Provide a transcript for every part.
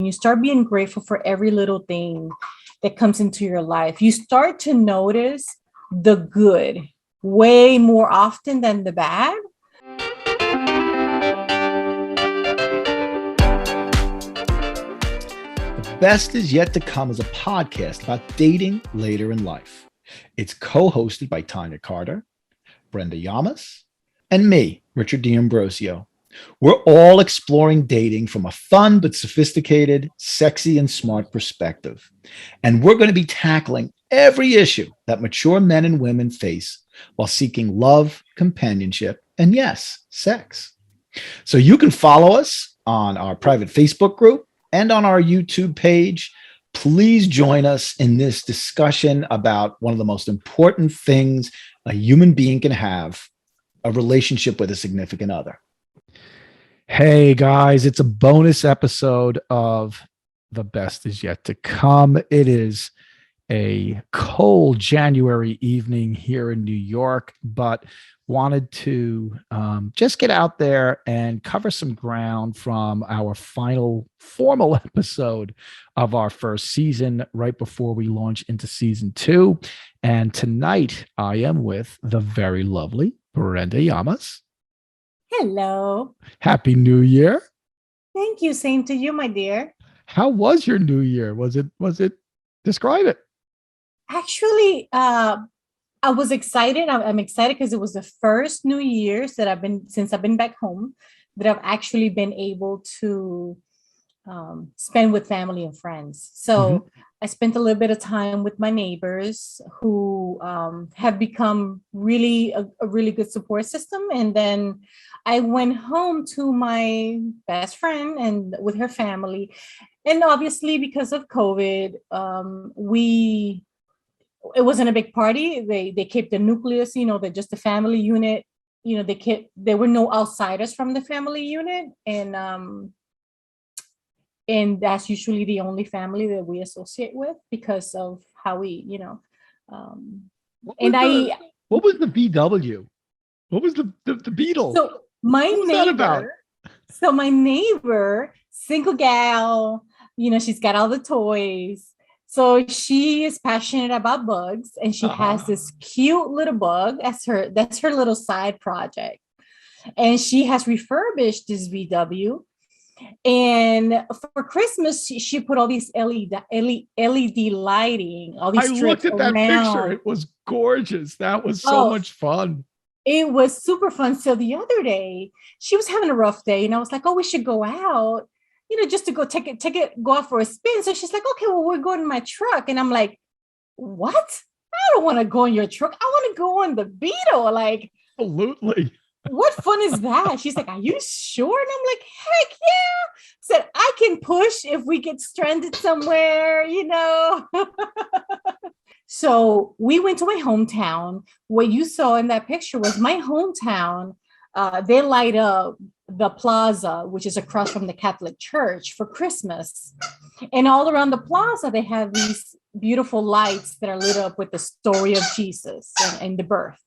You start being grateful for every little thing that comes into your life. You start to notice the good way more often than the bad. The Best Is Yet to Come is a podcast about dating later in life. It's co-hosted by Tanya Carter, Brenda Yamas, and me, Richard D'Ambrosio. We're all exploring dating from a fun but sophisticated, sexy, and smart perspective. And we're going to be tackling every issue that mature men and women face while seeking love, companionship, and yes, sex. So you can follow us on our private Facebook group and on our YouTube page. Please join us in this discussion about one of the most important things a human being can have, a relationship with a significant other. Hey guys, it's a bonus episode of The Best Is Yet to Come. It is a cold January evening here in New York, but wanted to just get out there and cover some ground from our final formal episode of our first season right before we launch into season 2. And tonight I am with the very lovely Brenda Yamas. Hello. Happy New Year. Thank you. Same to you, my dear. How was your New Year? Was it describe it? Actually, I was excited. I'm excited because it was the first New Year's that since I've been back home, that I've actually been able to spend with family and friends. So I spent a little bit of time with my neighbors who have become really a really good support system. And then I went home to my best friend and with her family. And obviously because of COVID, it wasn't a big party. They kept the nucleus, just the family unit, there were no outsiders from the family unit. And that's usually the only family that we associate with because of how we, What was the VW? What was the Beetle? So my neighbor, single gal, she's got all the toys. So she is passionate about bugs, and she has this cute little bug that's her little side project. And she has refurbished this VW. And for Christmas, she put all these LED lighting, all these strips I looked at that around. picture. It was gorgeous. That was so much fun. It was super fun. So the other day, she was having a rough day, and I was like, "Oh, we should go out, just to go go out for a spin." So she's like, "Okay, well, we're going in my truck," and I'm like, "What? I don't want to go in your truck. I want to go on the Beetle." Like, absolutely. What fun is that? She's like, "Are you sure?" And I'm like, "Heck yeah." Said, "I can push if we get stranded somewhere, So we went to my hometown. What you saw in that picture was my hometown. They light up the plaza, which is across from the Catholic Church, for Christmas. And all around the plaza, they have these beautiful lights that are lit up with the story of Jesus and the birth.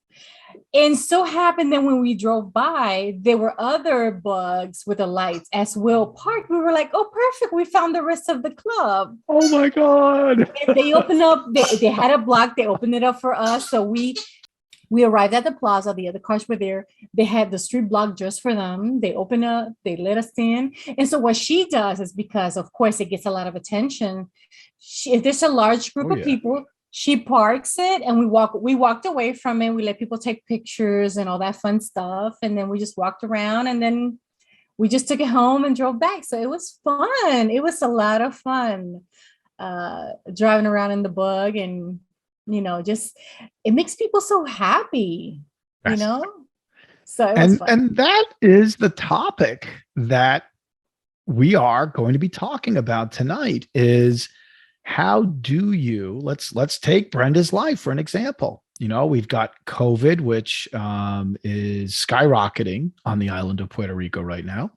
And so happened that when we drove by, there were other bugs with the lights as well parked. We were like, "Oh, perfect. We found the rest of the club." Oh my God. And they opened up, they had a block, they opened it up for us. So we arrived at the plaza, the other cars were there. They had the street block just for them. They opened up, they let us in. And so what she does is, because of course it gets a lot of attention, if there's a large group of people, she parks it, and we walked away from it. We let people take pictures and all that fun stuff. And then we just walked around, and then we just took it home and drove back. So it was fun. It was a lot of fun driving around in the bug, and, just, it makes people so happy, So it was fun. And that is the topic that we are going to be talking about tonight is, how do you, let's take Brenda's life for an example. We've got COVID, which is skyrocketing on the island of Puerto Rico right now.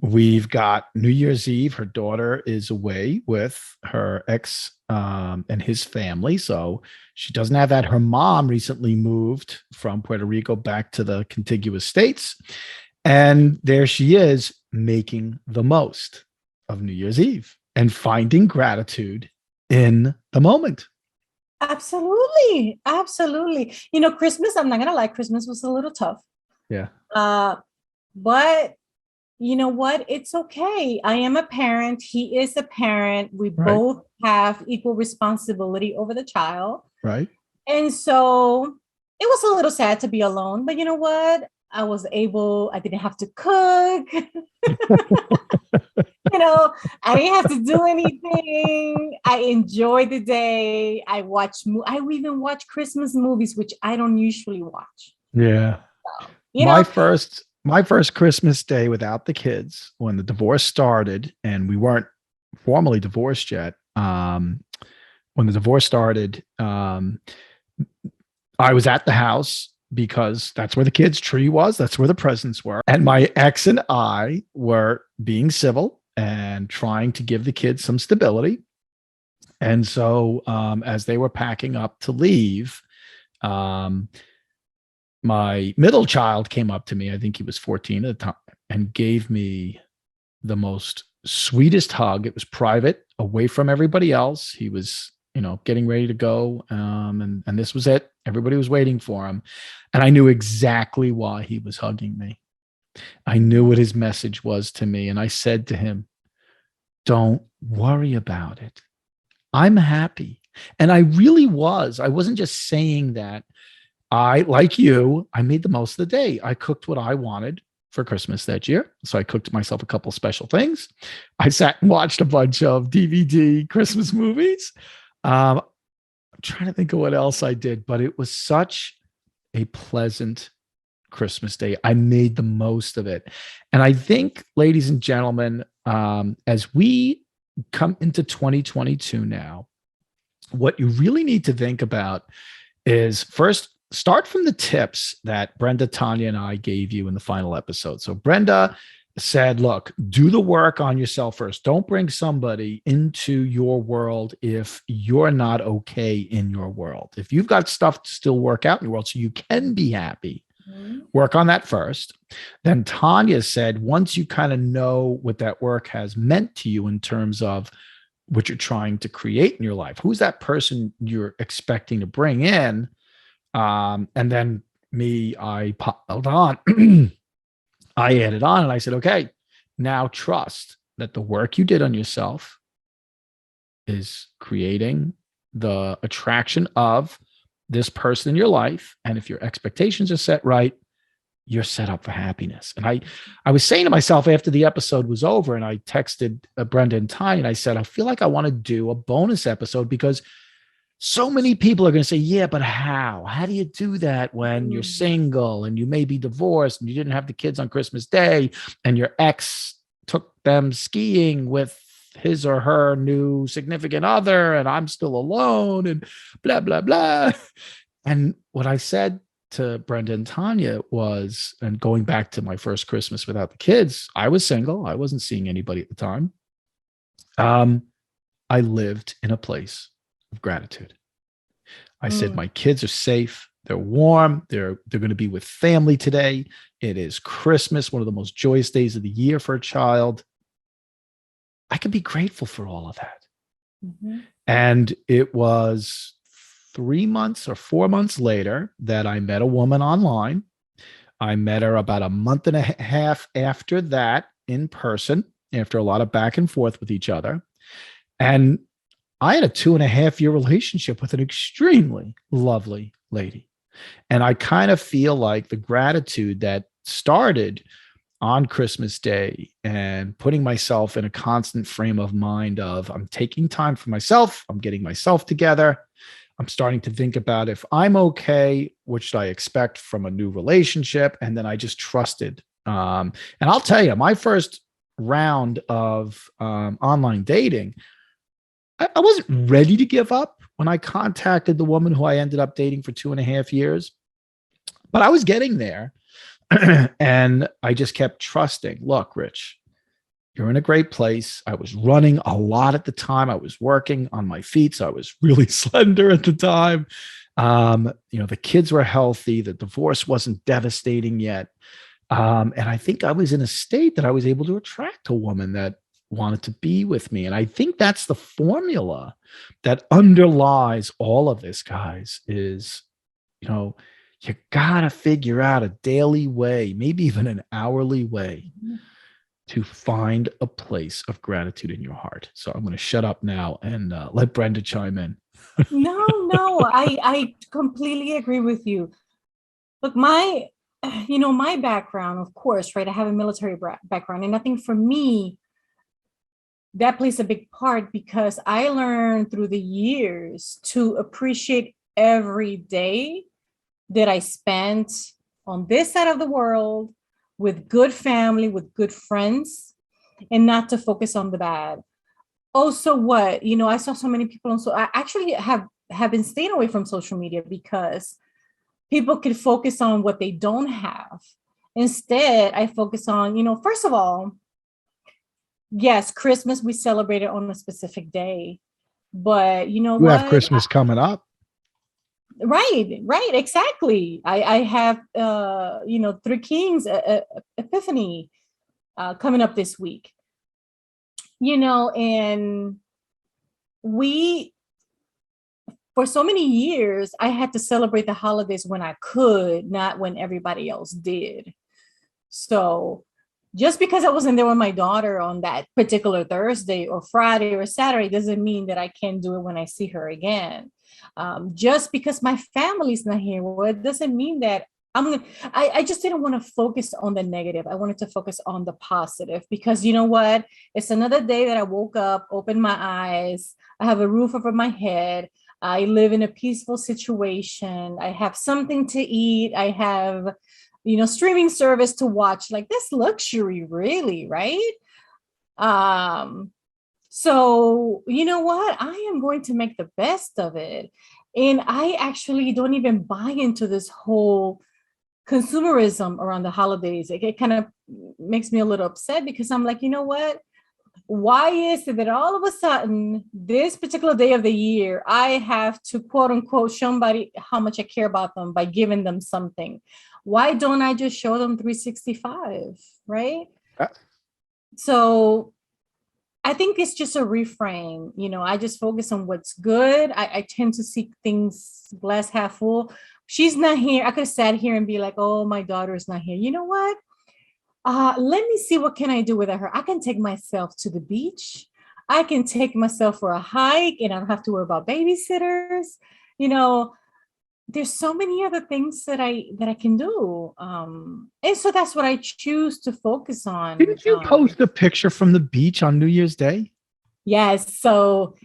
We've got New Year's Eve. Her daughter is away with her ex and his family. So she doesn't have that. Her mom recently moved from Puerto Rico back to the contiguous states. And there she is, making the most of New Year's Eve and finding gratitude in the moment. Absolutely. Absolutely. Christmas, I'm not gonna lie, Christmas was a little tough. Yeah. But you know what? It's okay. I am a parent. He is a parent. We Right. both have equal responsibility over the child. Right. And so it was a little sad to be alone, but you know what? I didn't have to cook. I didn't have to do anything. I enjoyed the day. I even watch Christmas movies, which I don't usually watch. Yeah. You my know, first Christmas day without the kids, when the divorce started, and we weren't formally divorced yet. When the divorce started, I was at the house because that's where the kids' tree was. That's where the presents were. And my ex and I were being civil and trying to give the kids some stability. And so, as they were packing up to leave, my middle child came up to me. I think he was 14 at the time, and gave me the most sweetest hug. It was private, away from everybody else. He was, getting ready to go. And this was it. Everybody was waiting for him. And I knew exactly why he was hugging me. I knew what his message was to me. And I said to him, don't worry about it. I'm happy. And I really was. I wasn't just saying that. Like you, I made the most of the day. I cooked what I wanted for Christmas that year. So I cooked myself a couple special things. I sat and watched a bunch of DVD Christmas movies. I'm trying to think of what else I did, but it was such a pleasant Christmas day. I made the most of it. And I think, ladies and gentlemen, as we come into 2022 now, what you really need to think about is, first, start from the tips that Brenda, Tanya, and I gave you in the final episode. So Brenda said, look, do the work on yourself first. Don't bring somebody into your world if you're not okay in your world. If you've got stuff to still work out in your world so you can be happy, work on that first. Then Tanya said, once you kind of know what that work has meant to you in terms of what you're trying to create in your life, who's that person you're expecting to bring in? And then me, I piled on. I added on and I said, okay, now trust that the work you did on yourself is creating the attraction of this person in your life. And if your expectations are set right, you're set up for happiness. And I was saying to myself after the episode was over, and I texted Brenda and Ty, and I said, I feel like I want to do a bonus episode, because so many people are going to say, yeah, but how? How do you do that when you're single and you may be divorced and you didn't have the kids on Christmas Day and your ex took them skiing with his or her new significant other and I'm still alone and blah, blah, blah. And what I said to Brenda and Tanya was, and going back to my first Christmas without the kids, I was single. I wasn't seeing anybody at the time. I lived in a place of gratitude. I said, my kids are safe. They're warm. They're going to be with family today. It is Christmas, one of the most joyous days of the year for a child. I can be grateful for all of that. Mm-hmm. And it was 3 months or 4 months later that I met a woman online. I met her about a month and a half after that in person, after a lot of back and forth with each other. And I had a 2.5-year relationship with an extremely lovely lady. And I kind of feel like the gratitude that started on Christmas Day and putting myself in a constant frame of mind of, I'm taking time for myself, I'm getting myself together, I'm starting to think about, if I'm okay, what should I expect from a new relationship? And then I just trusted. And I'll tell you, my first round of online dating, I wasn't ready to give up when I contacted the woman who I ended up dating for 2.5 years, but I was getting there. And I just kept trusting. Look, Rich, you're in a great place. I was running a lot at the time. I was working on my feet, so I was really slender at the time. The kids were healthy. The divorce wasn't devastating yet. And I think I was in a state that I was able to attract a woman that wanted to be with me. And I think that's the formula that underlies all of this, guys, is, you gotta figure out a daily way, maybe even an hourly way to find a place of gratitude in your heart. So I'm going to shut up now and let Brenda chime in. No, I completely agree with you. Look, my background, of course, right? I have a military background, and I think for me, that plays a big part because I learned through the years to appreciate every day that I spent on this side of the world with good family, with good friends, and not to focus on the bad. Also, I saw so many people so I actually have been staying away from social media because people can focus on what they don't have. Instead, I focus on, first of all, yes, Christmas we celebrate it on a specific day, but you know You have what? Christmas coming up. Right, exactly. I have Three Kings Epiphany coming up this week. And we for so many years I had to celebrate the holidays when I could, not when everybody else did. So just because I wasn't there with my daughter on that particular Thursday or Friday or Saturday doesn't mean that I can't do it when I see her again. Just because my family's not here, well, it doesn't mean that I just didn't want to focus on the negative. I wanted to focus on the positive because you know what? It's another day that I woke up, opened my eyes. I have a roof over my head. I live in a peaceful situation. I have something to eat. I have, streaming service to watch. Like this luxury, really, right? So you know what? I am going to make the best of it. And I actually don't even buy into this whole consumerism around the holidays. It kind of makes me a little upset because I'm like, you know what? Why is it that all of a sudden, this particular day of the year, I have to quote unquote show somebody how much I care about them by giving them something? Why don't I just show them 365, right? So I think it's just a reframe. I just focus on what's good. I tend to see things glass half full. She's not here. I could have sat here and be like, oh, my daughter is not here. You know what? Let me see what can I do with her. I can take myself to the beach. I can take myself for a hike and I don't have to worry about babysitters. There's so many other things that I can do. And so that's what I choose to focus on. Didn't you post a picture from the beach on New Year's Day? Yes. So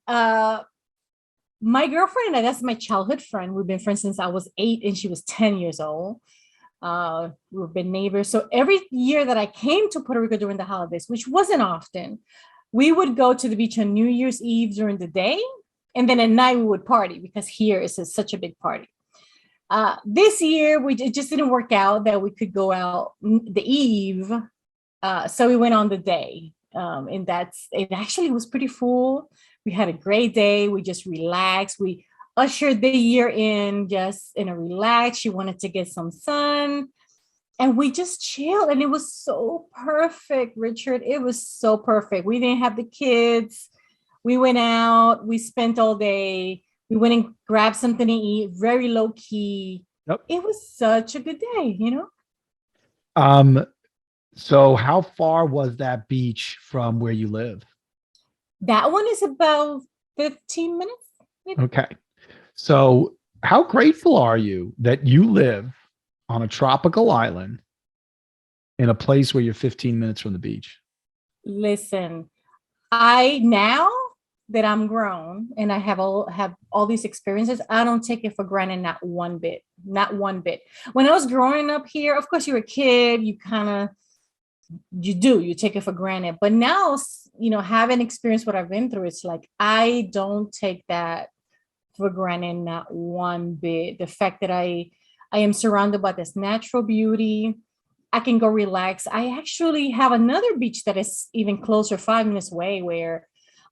my girlfriend and I, that's my childhood friend. We've been friends since I was 8 and she was 10 years old. We've been neighbors. So every year that I came to Puerto Rico during the holidays, which wasn't often, we would go to the beach on New Year's Eve during the day. And then at night we would party because here is such a big party. This year, it just didn't work out that we could go out the eve. So we went on the day. And it actually was pretty full. We had a great day. We just relaxed. We ushered the year in just in a relax. She wanted to get some sun. And we just chilled. And it was so perfect, Richard. It was so perfect. We didn't have the kids. We went out. We spent all day. We went and grabbed something to eat, very low key. Yep. It was such a good day, So how far was that beach from where you live? That one is about 15 minutes. Maybe. Okay. So how grateful are you that you live on a tropical island in a place where you're 15 minutes from the beach? Listen, now that I'm grown and I have all these experiences, I don't take it for granted, not one bit. When I was growing up here, of course, you're a kid, you take it for granted. But now, having experienced what I've been through, it's like, I don't take that for granted, not one bit. The fact that I am surrounded by this natural beauty, I can go relax. I actually have another beach that is even closer, 5 minutes away, where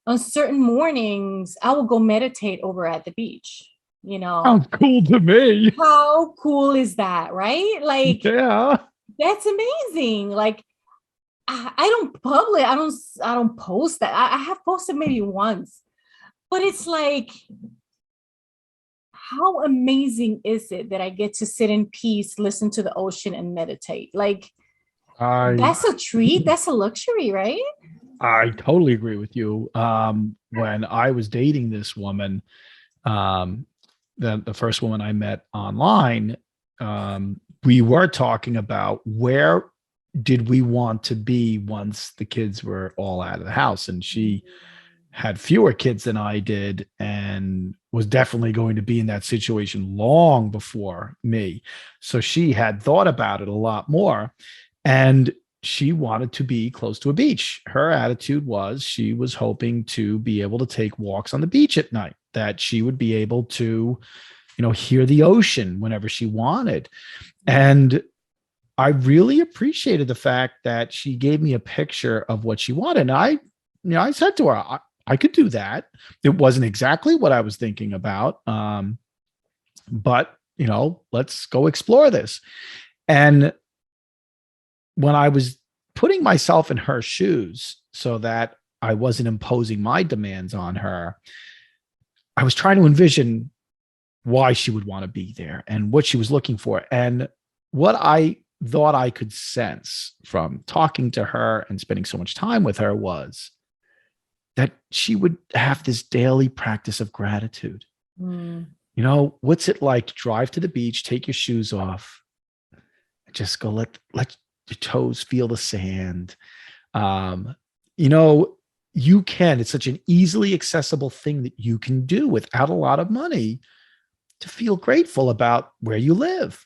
on certain mornings, I will go meditate over at the beach. Sounds cool to me. How cool is that, right? Like, yeah, that's amazing. Like, I don't publish. I don't post that. I have posted maybe once, but it's like, how amazing is it that I get to sit in peace, listen to the ocean, and meditate? Like, I that's a treat. That's a luxury, right? I totally agree with you. When I was dating this woman, um, the first woman I met online, we were talking about where did we want to be once the kids were all out of the house, and she had fewer kids than I did and was definitely going to be in that situation long before me. So she had thought about it a lot more. And she wanted to be close to a beach. Her attitude was she was hoping to be able to take walks on the beach at night, that she would be able to, hear the ocean whenever she wanted. And I really appreciated the fact that she gave me a picture of what she wanted. And I said to her, I could do that. It wasn't exactly what I was thinking about. But, let's go explore this. And when I was putting myself in her shoes so that I wasn't imposing my demands on her, I was trying to envision why she would want to be there and what she was looking for. And what I thought I could sense from talking to her and spending so much time with her was that she would have this daily practice of gratitude. Mm. What's it like to drive to the beach, take your shoes off, just go let your toes feel the sand. It's such an easily accessible thing that you can do without a lot of money to feel grateful about where you live.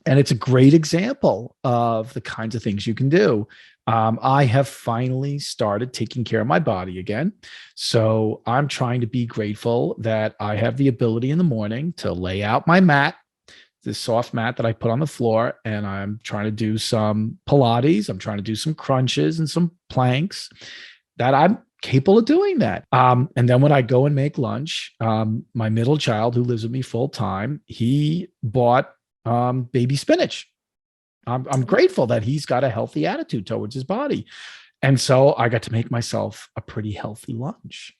And it's a great example of the kinds of things you can do. I have finally started taking care of my body again. So I'm trying to be grateful that I have the ability in the morning to lay out my mat, this soft mat that I put on the floor, and I'm trying to do some Pilates. I'm trying to do some crunches and some planks, that I'm capable of doing that. And then when I go and make lunch, my middle child who lives with me full time, he bought baby spinach. I'm grateful that he's got a healthy attitude towards his body. And so I got to make myself a pretty healthy lunch.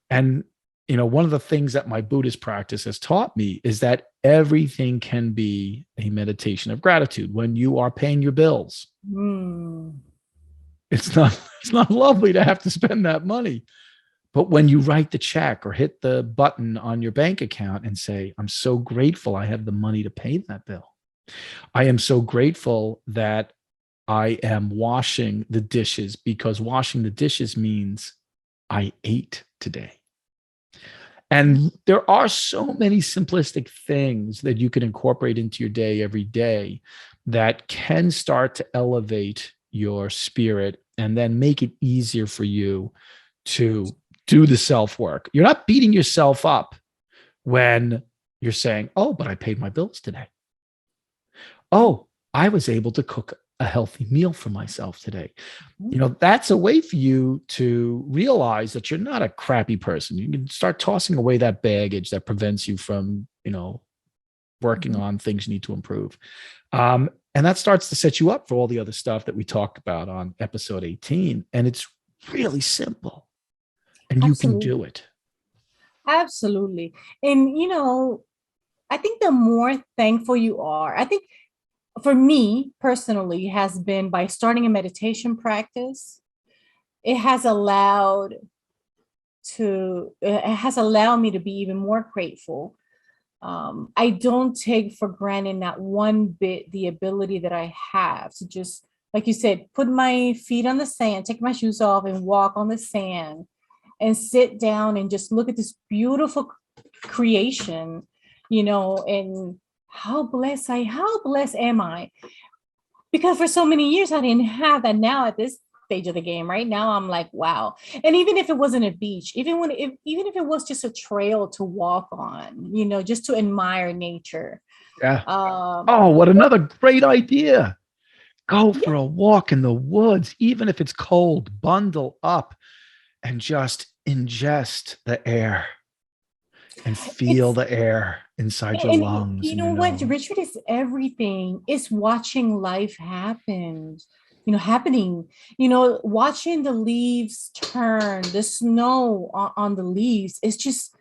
And, one of the things that my Buddhist practice has taught me is that everything can be a meditation of gratitude. When you are paying your bills, it's not lovely to have to spend that money. But when you write the check or hit the button on your bank account and say, I'm so grateful I have the money to pay that bill. I am so grateful that I am washing the dishes, because washing the dishes means I ate today. And there are so many simplistic things that you can incorporate into your day every day that can start to elevate your spirit and then make it easier for you to do the self-work. You're not beating yourself up when you're saying, oh, but I paid my bills today. Oh, I was able to cook a healthy meal for myself today. That's a way for you to realize that you're not a crappy person. You can start tossing away that baggage that prevents you from, working on things you need to improve. And that starts to set you up for all the other stuff that we talked about on episode 18. And it's really simple, and you can do it. Absolutely. And, I think the more thankful you are, I think for me personally has been by starting a meditation practice. It has allowed me to be even more grateful. I don't take for granted not one bit the ability that I have to just, like you said, put my feet on the sand, take my shoes off and walk on the sand and sit down and just look at this beautiful creation, and how blessed am I? Because for so many years I didn't have that. Now at this stage of the game, right now, I'm like, wow. And even if it wasn't a beach, even if it was just a trail to walk on, just to admire nature. Yeah. What another great idea. Go for Yeah. a walk in the woods, even if it's cold, bundle up and just ingest the air and feel the air inside your And lungs you and know your what, nose. Richard, is everything. It's watching life happen. happening, watching the leaves turn, the snow on the leaves. It's just,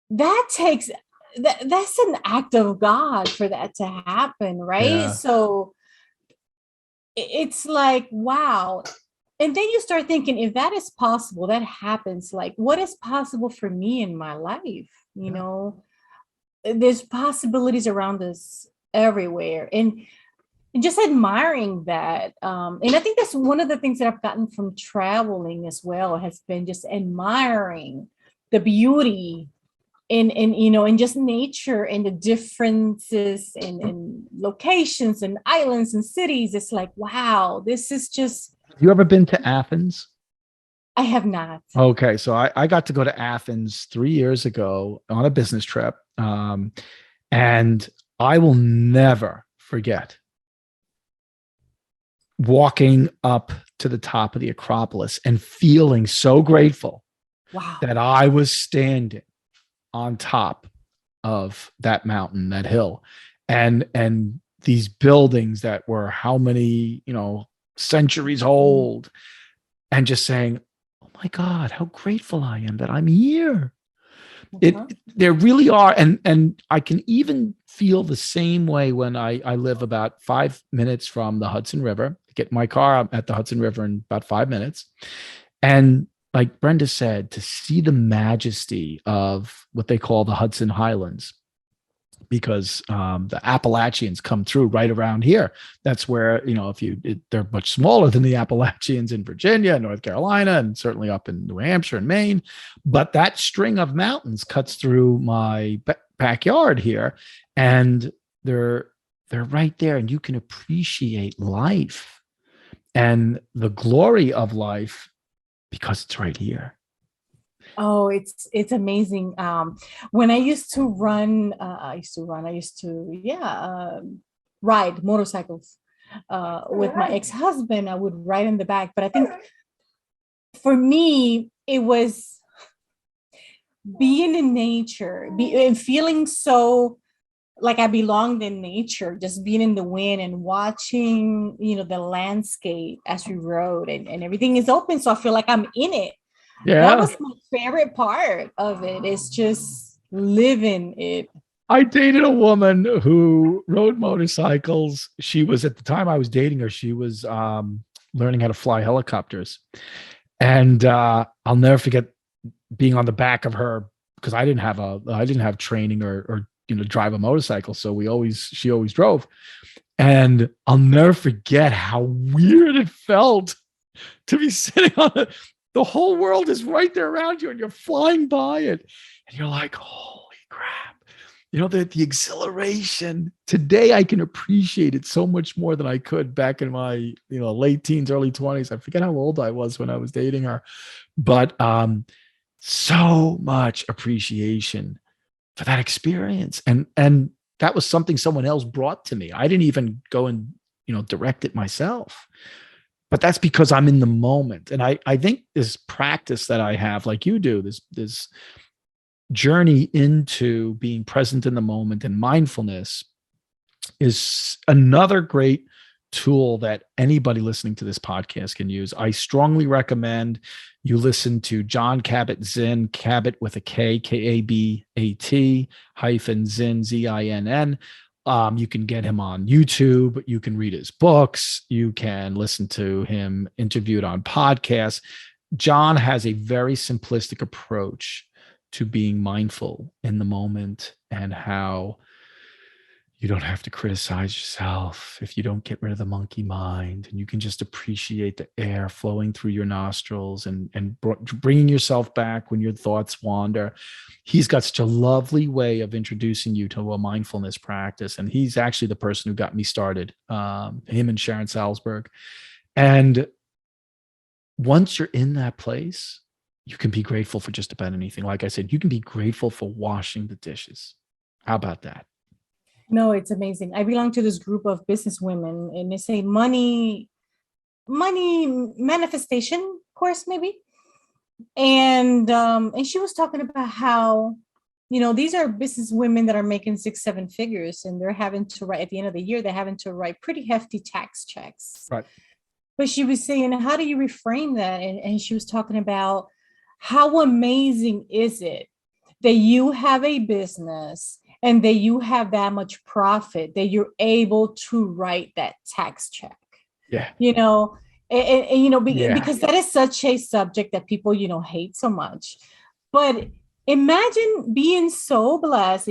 that takes, that's an act of God for that to happen, right? Yeah. So it's like, wow. And then you start thinking, if that is possible, that happens, like what is possible for me in my life? Yeah. There's possibilities around us everywhere. And just admiring that. And I think that's one of the things that I've gotten from traveling as well, has been just admiring the beauty in just nature and the differences in locations and islands and cities. It's like, wow, this is just, You ever been to Athens? I have not. Okay, so I got to go to Athens 3 years ago on a business trip. And I will never forget walking up to the top of the Acropolis and feeling so grateful Wow. that I was standing on top of that mountain, that hill, and these buildings that were how many, centuries old, and just saying, "Oh my God, how grateful I am that I'm here." There really are, and I can even feel the same way when I live about 5 minutes from the Hudson River. Get my car at the Hudson River in about 5 minutes, and like Brenda said, to see the majesty of what they call the Hudson Highlands, because the Appalachians come through right around here. That's where, they're much smaller than the Appalachians in Virginia, North Carolina, and certainly up in New Hampshire and Maine. But that string of mountains cuts through my backyard here, and they're right there, and you can appreciate life and the glory of life because it's right here. Oh, it's amazing. When I used to run, ride motorcycles with my ex-husband. I would ride in the back, but I think for me, it was being in nature, and feeling so like I belonged in nature, just being in the wind and watching, the landscape as we rode, and everything is open. So I feel like I'm in it. That Yeah. was my favorite part of it. It's just living it. I dated a woman who rode motorcycles. She was, at the time I was dating her, she was learning how to fly helicopters. And I'll never forget being on the back of her, because I didn't have training or drive a motorcycle. So she always drove. And I'll never forget how weird it felt to be sitting on the whole world is right there around you and you're flying by it. And you're like, holy crap. The exhilaration. Today I can appreciate it so much more than I could back in my, late teens, early 20s. I forget how old I was when I was dating her, but so much appreciation for that experience. And that was something someone else brought to me. I didn't even go and, direct it myself. But that's because I'm in the moment. And I think this practice that I have, like you do, this journey into being present in the moment and mindfulness, is another great tool that anybody listening to this podcast can use. I strongly recommend you listen to John Kabat-Zinn, Kabat with a K, Kabat -Zinn, Zinn. You can get him on YouTube. You can read his books. You can listen to him interviewed on podcasts. John has a very simplistic approach to being mindful in the moment, and how you don't have to criticize yourself if you don't get rid of the monkey mind, and you can just appreciate the air flowing through your nostrils and bringing yourself back when your thoughts wander. He's got such a lovely way of introducing you to a mindfulness practice. And he's actually the person who got me started, him and Sharon Salzberg. And once you're in that place, you can be grateful for just about anything. Like I said, you can be grateful for washing the dishes. How about that? No, it's amazing. I belong to this group of business women, and they say money manifestation course, maybe. And she was talking about how, these are business women that are making 6-7 figures, and they're having to write, at the end of the year, they're having to write pretty hefty tax checks. Right. But she was saying, how do you reframe that? And she was talking about how amazing is it that you have a business and that you have that much profit that you're able to write that tax check, Yeah. you know, and you know, Yeah. because that is such a subject that people, you know, hate so much. But imagine being so blessed,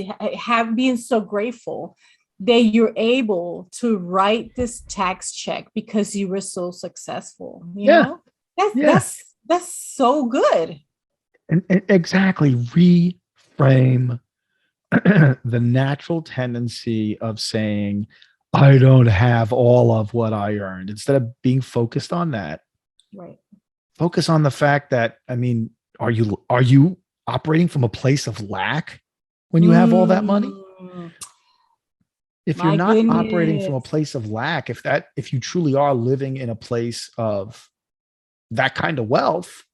being so grateful that you're able to write this tax check because you were so successful. You Yeah. know, that's Yeah. that's so good. And exactly, reframe the natural tendency of saying, I don't have all of what I earned. Instead of being focused on that, Right. focus on the fact that, I mean, are you operating from a place of lack when you have all that money? Mm, If you're my not operating from a goodness. place of lack, if you truly are living in a place of that kind of wealth,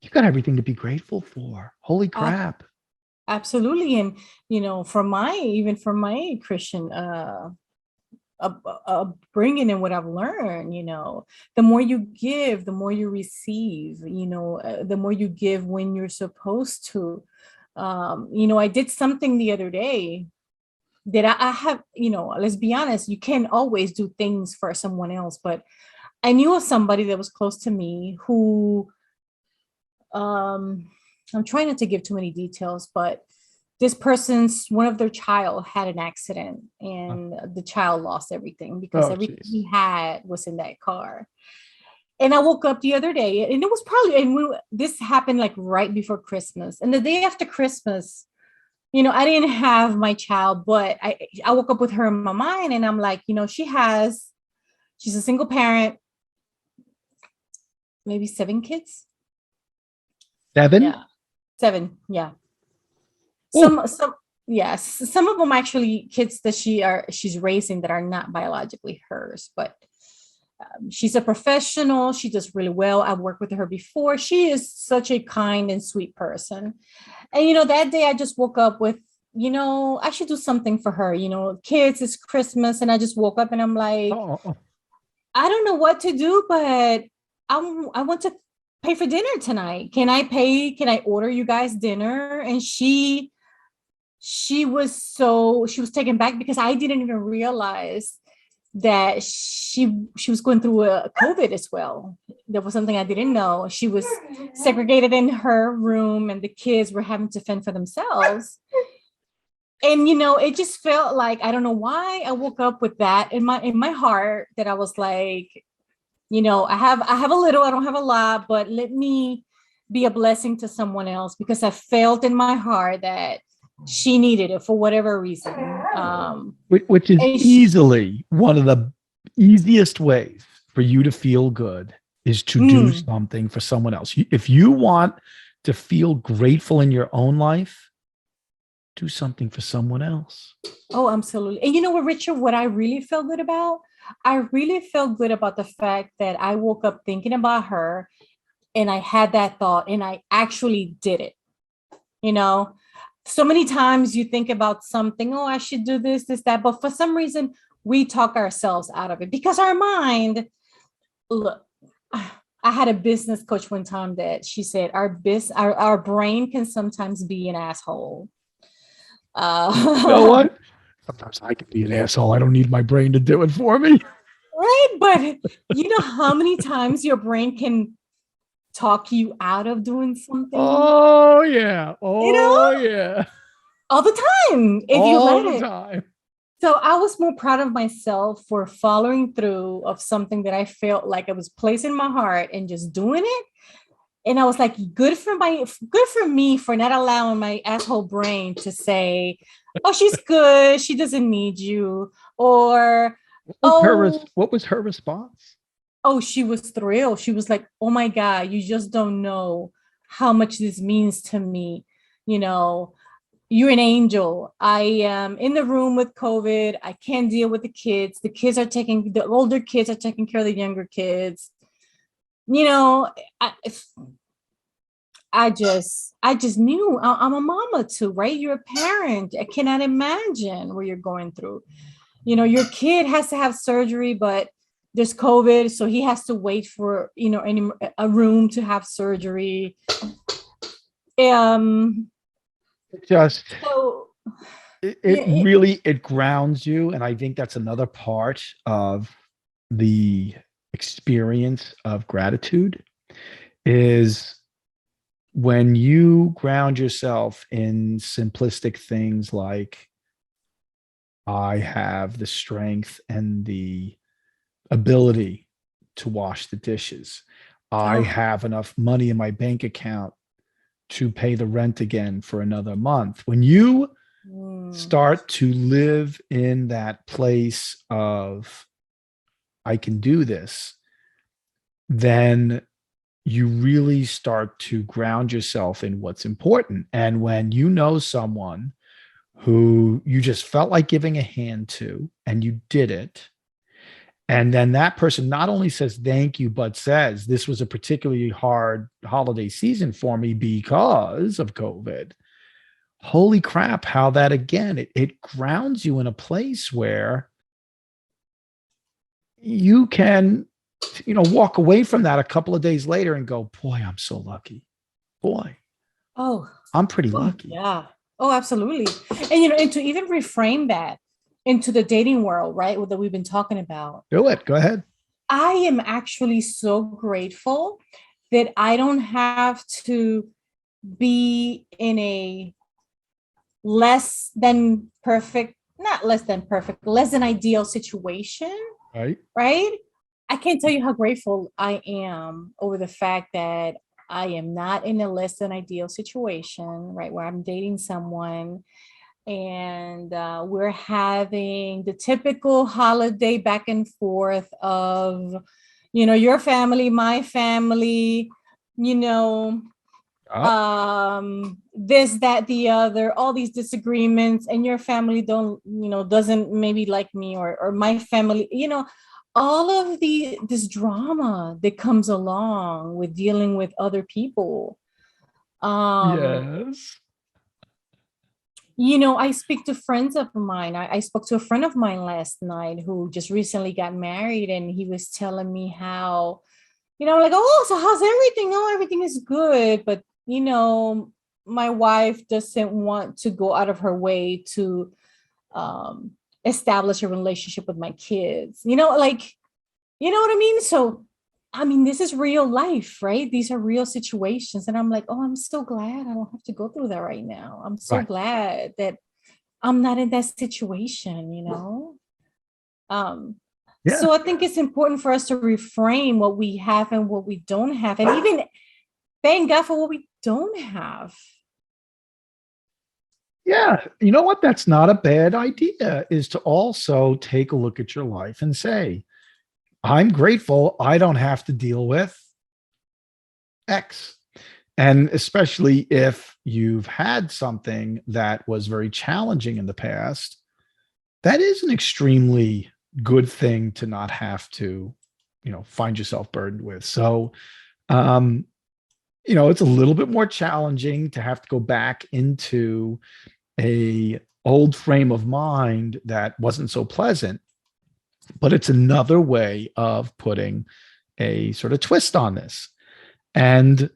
you got everything to be grateful for. Holy crap. Absolutely. And, you know, even from my Christian upbringing and what I've learned, you know, the more you give, the more you receive, you know, the more you give when you're supposed to. You know, I did something the other day that I have, you know, let's be honest, you can't always do things for someone else, but I knew of somebody that was close to me who, um, I'm trying not to give too many details, but this person's one of their child had an accident and the child lost everything because Oh, everything jeez. he had was in that car. And I woke up the other day and it was probably, this happened like right before Christmas. And the day after Christmas, you know, I didn't have my child, but I woke up with her in my mind and I'm like, you know, she's a single parent, maybe 7 kids. 7? Yeah. 7. Yeah. Oh, Some yes, some of them actually kids that she's raising that are not biologically hers, but she's a professional. She does really well. I've worked with her before. She is such a kind and sweet person. And you know, that day I just woke up with, you know, I should do something for her. You know, kids, it's Christmas, and I just woke up and I'm like, oh, I don't know what to do, but I want to pay for dinner tonight. Can I pay? Can I order you guys dinner? And she was taken back because I didn't even realize that she was going through a COVID as well. There was something I didn't know. She was segregated in her room and the kids were having to fend for themselves. And you know, it just felt like, I don't know why I woke up with that in my heart, that I was like, you know, I have a little, I don't have a lot, but let me be a blessing to someone else, because I felt in my heart that she needed it for whatever reason. which is And easily one of the easiest ways for you to feel good is to do mm, something for someone else. If you want to feel grateful in your own life, do something for someone else. oh, absolutely. And you know what, Richard, what I really felt good about? I really felt good about the fact that I woke up thinking about her and I had that thought and I actually did it. You know, so many times you think about something, oh, I should do this, that, but for some reason we talk ourselves out of it because our mind, look, I had a business coach one time that she said our brain can sometimes be an asshole. You know Uh, what? Sometimes I can be an asshole. I don't need my brain to do it for me. right, but you know how many times your brain can talk you out of doing something, Oh, yeah. you know, Oh, yeah. all the time if you All let the it. time. So I was more proud of myself for following through of something that I felt like I was placing my heart and just doing it. And I was like, good for me for not allowing my asshole brain to say, oh, she's good, she doesn't need you, or oh, What was her response? oh, she was thrilled. She was like, oh my God, you just don't know how much this means to me. You know, you're an angel. I am in the room with COVID. I can't deal with the kids. The older kids are taking care of the younger kids. You know, I just knew I'm a mama too, right? You're a parent. I cannot imagine what you're going through. You know, your kid has to have surgery, but there's COVID, so he has to wait for, a room to have surgery. Just So it yeah, really it grounds you, and I think that's another part of the experience of gratitude is when you ground yourself in simplistic things like I have the strength and the ability to wash the dishes. I oh, have enough money in my bank account to pay the rent again for another month. When you mm, start to live in that place of, I can do this, then you really start to ground yourself in what's important. And when you know someone who you just felt like giving a hand to and you did it, and then that person not only says thank you, but says, this was a particularly hard holiday season for me because of COVID. Holy crap, how that again, it grounds you in a place where you can, walk away from that a couple of days later and go, boy, I'm so lucky. Boy, oh, I'm pretty oh, lucky. yeah. Oh, absolutely. And and to even reframe that into the dating world, right? That we've been talking about. Do it. Go ahead. I am actually so grateful that I don't have to be in a less than perfect, not less than perfect, less than ideal situation, Right. right? I can't tell you how grateful I am over the fact that I am not in a less than ideal situation, right? Where I'm dating someone and we're having the typical holiday back and forth of, your family, my family, you know, Uh, this, that, the other, all these disagreements, and your family doesn't maybe like me, or my family, all of this drama that comes along with dealing with other people. um yes. I speak to friends of mine. I spoke to a friend of mine last night who just recently got married, and he was telling me how, like, oh, so how's everything? Oh, everything is good. But, my wife doesn't want to go out of her way to um, establish a relationship with my kids. Like, you know what I mean? So, I mean, this is real life, right? These are real situations. And I'm like, oh, I'm so glad I don't have to go through that right now. I'm so Right. glad that I'm not in that situation. Um, Yeah. so I think it's important for us to reframe what we have and what we don't have, and even thank God for what we don't have. Yeah. You know what? That's not a bad idea, is to also take a look at your life and say, I'm grateful I don't have to deal with X. And especially if you've had something that was very challenging in the past, that is an extremely good thing to not have to, find yourself burdened with. So, um, it's a little bit more challenging to have to go back into a old frame of mind that wasn't so pleasant, but it's another way of putting a sort of twist on this. And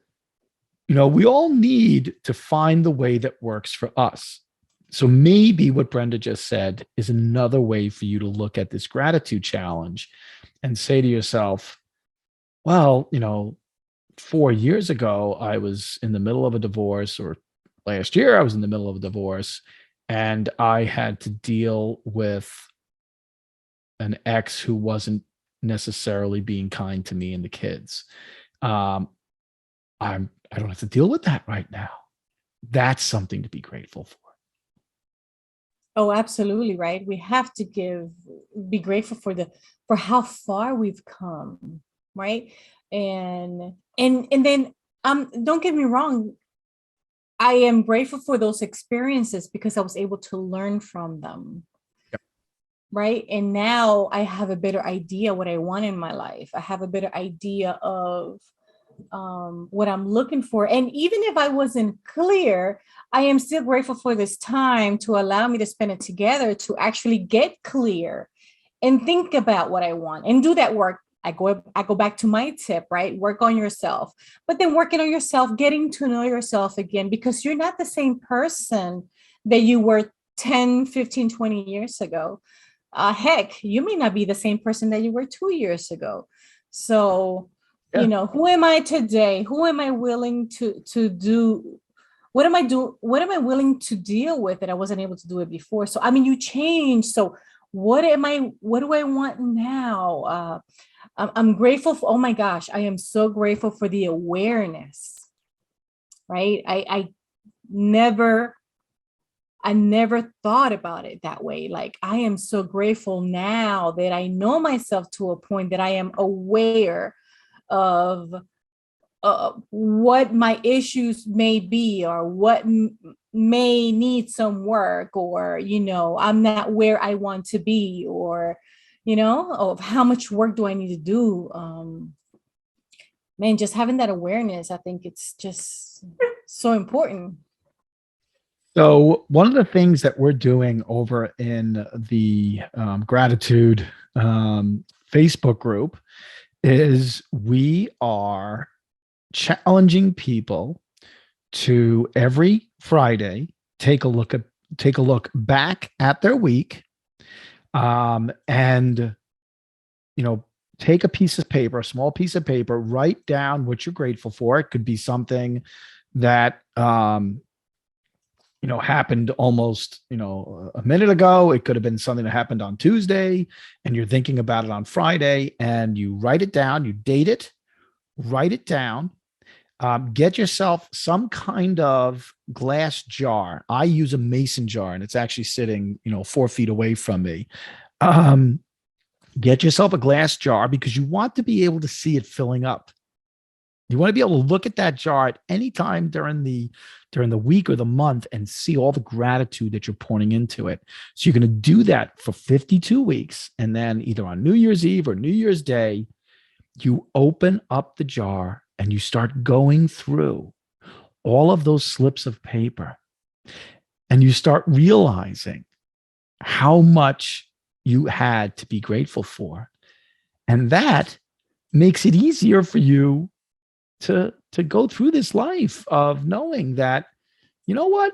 we all need to find the way that works for us. So maybe what Brenda just said is another way for you to look at this gratitude challenge and say to yourself, well, 4 years ago, I was in the middle of a divorce, or last year, I was in the middle of a divorce, and I had to deal with an ex who wasn't necessarily being kind to me and the kids. Um, I don't have to deal with that right now. That's something to be grateful for. Oh, absolutely, right. We have to be grateful for how far we've come, right? And then don't get me wrong, I am grateful for those experiences because I was able to learn from them. Yep. Right. And now I have a better idea what I want in my life. I have a better idea of what I'm looking for. And even if I wasn't clear, I am still grateful for this time to allow me to spend it together to actually get clear and think about what I want and do that work. I go back to my tip, right? Work on yourself, but then working on yourself, getting to know yourself again, because you're not the same person that you were 10, 15, 20 years ago. Heck, you may not be the same person that you were 2 years ago. So, Yeah. who am I today? Who am I willing to do? What am I willing to deal with that I wasn't able to do it before? So, I mean, you change. So what do I want now? I'm grateful for, oh my gosh, I am so grateful for the awareness, right? Never, I never thought about it that way. Like, I am so grateful now that I know myself to a point that I am aware of what my issues may be, or what may need some work, or I'm not where I want to be, or of how much work do I need to do. Man, just having that awareness, I think it's just so important. So one of the things that we're doing over in the gratitude Facebook group is we are challenging people to every Friday take a look back at their week, and take a piece of paper, a small piece of paper, write down what you're grateful for. It could be something that happened almost a minute ago. It could have been something that happened on Tuesday, and you're thinking about it on Friday, and you write it down, you date it, write it down. Get yourself some kind of glass jar. I use a mason jar, and it's actually sitting, 4 feet away from me. Get yourself a glass jar, because you want to be able to see it filling up. You want to be able to look at that jar at any time during the week or the month and see all the gratitude that you're pouring into it. So you're going to do that for 52 weeks. And then either on New Year's Eve or New Year's Day, you open up the jar and you start going through all of those slips of paper, and you start realizing how much you had to be grateful for. And that makes it easier for you to go through this life of knowing that, you know what,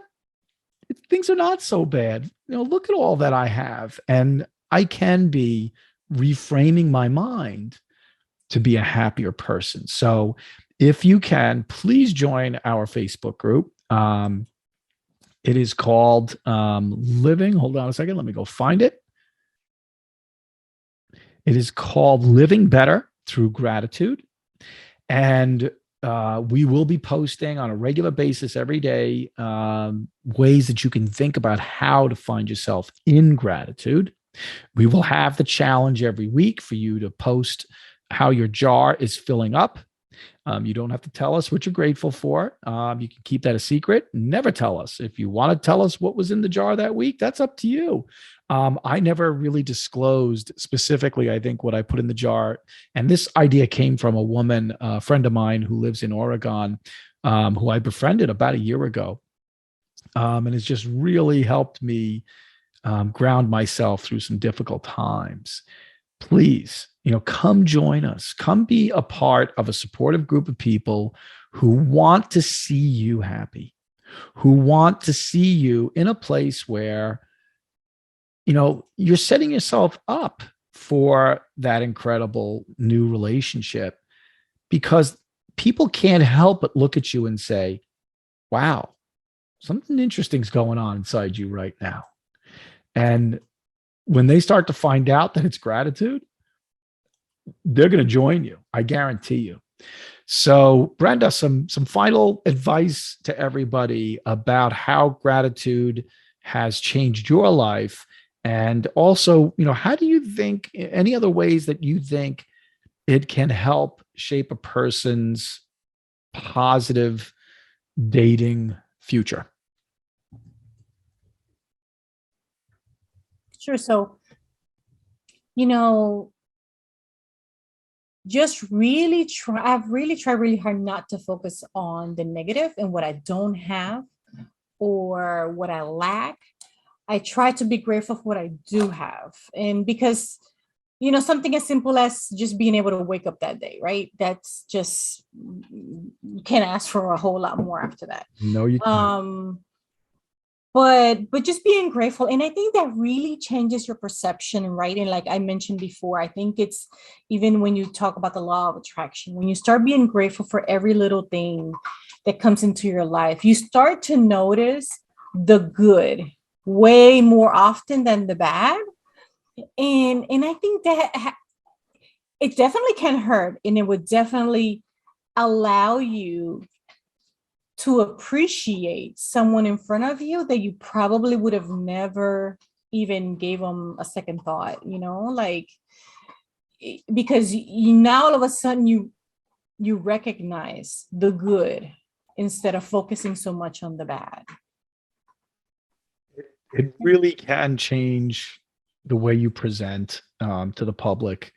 things are not so bad. Look at all that I have, and I can be reframing my mind to be a happier person. So if you can, please join our Facebook group. It is called Living. Hold on a second. Let me go find it. It is called Living Better Through Gratitude. And we will be posting on a regular basis every day ways that you can think about how to find yourself in gratitude. We will have the challenge every week for you to post how your jar is filling up. You don't have to tell us what you're grateful for. You can keep that a secret. Never tell us. If you want to tell us what was in the jar that week, that's up to you. I never really disclosed specifically, I think, what I put in the jar. And this idea came from a woman, a friend of mine who lives in Oregon, who I befriended about a year ago. And it's just really helped me ground myself through some difficult times. Please, come join us. Come be a part of a supportive group of people who want to see you happy, who want to see you in a place where, you're setting yourself up for that incredible new relationship, because people can't help but look at you and say, wow, something interesting is going on inside you right now. And when they start to find out that it's gratitude, they're going to join you. I guarantee you. So, Brenda, some final advice to everybody about how gratitude has changed your life. And also, how do you think, any other ways that you think it can help shape a person's positive dating future? Sure. So, just really try. I've really tried really hard not to focus on the negative and what I don't have or what I lack. I try to be grateful for what I do have. And because something as simple as just being able to wake up that day, right? That's just, you can't ask for a whole lot more after that. No, you can't. But just being grateful, and I think that really changes your perception, right? And like I mentioned before, I think it's even when you talk about the law of attraction, when you start being grateful for every little thing that comes into your life, you start to notice the good way more often than the bad. And I think that it definitely can hurt, and it would definitely allow you to appreciate someone in front of you that you probably would have never even gave them a second thought, like, because now all of a sudden you recognize the good instead of focusing so much on the bad. It really can change the way you present to the public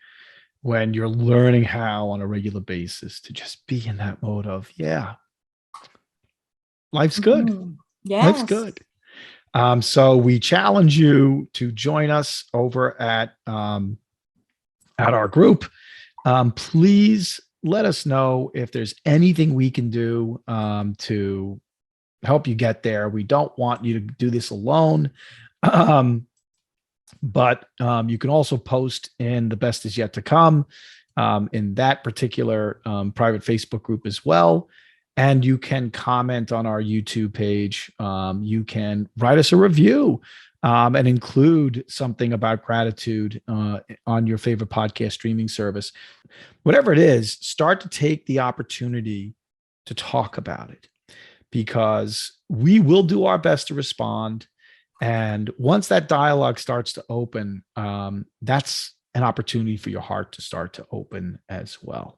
when you're learning how on a regular basis to just be in that mode of, yeah, life's good. Mhm. Yes. Life's good. So we challenge you to join us over at our group. Please let us know if there's anything we can do to help you get there. We don't want you to do this alone. But you can also post in the best is yet to come in that particular private Facebook group as well. And you can comment on our YouTube page. You can write us a review and include something about gratitude on your favorite podcast streaming service. Whatever it is, start to take the opportunity to talk about it, because we will do our best to respond. And once that dialogue starts to open, that's an opportunity for your heart to start to open as well.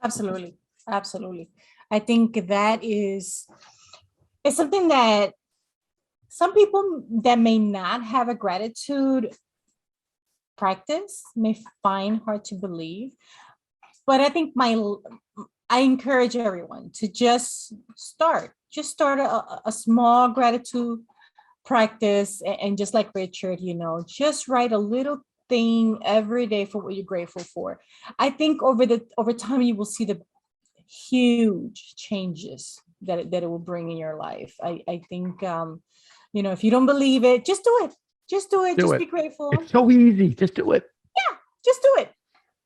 Absolutely. Absolutely. I think that it's something that some people that may not have a gratitude practice may find hard to believe. But I think I encourage everyone to just start a small gratitude practice, and just like Richard, just write a little thing every day for what you're grateful for. I think over time you will see the huge changes that it will bring in your life. I think if you don't believe it, just do it. Just do it. Just be grateful. It's so easy. Just do it. Yeah, just do it.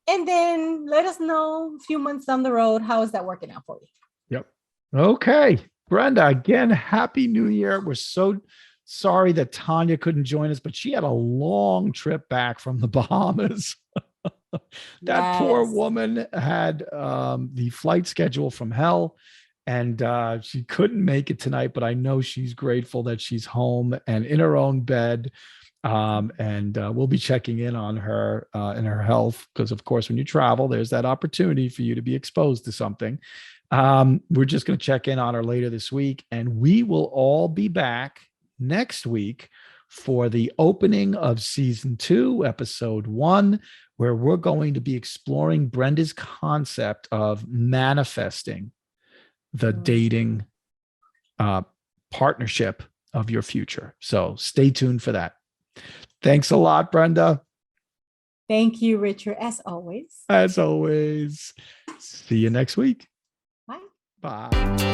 And then let us know a few months down the road, how is that working out for you? Yep. Okay. Brenda, again, Happy New Year. We're so sorry that Tanya couldn't join us, but she had a long trip back from the Bahamas. That poor woman had the flight schedule from hell, and she couldn't make it tonight, but I know she's grateful that she's home and in her own bed. And we'll be checking in on her and her health, because of course, when you travel, there's that opportunity for you to be exposed to something. We're just going to check in on her later this week, and we will all be back next week for the opening of season 2, episode 1, where we're going to be exploring Brenda's concept of manifesting the dating partnership of your future. So stay tuned for that. Thanks a lot, Brenda. Thank you, Richard, as always. As always. See you next week. Bye. Bye.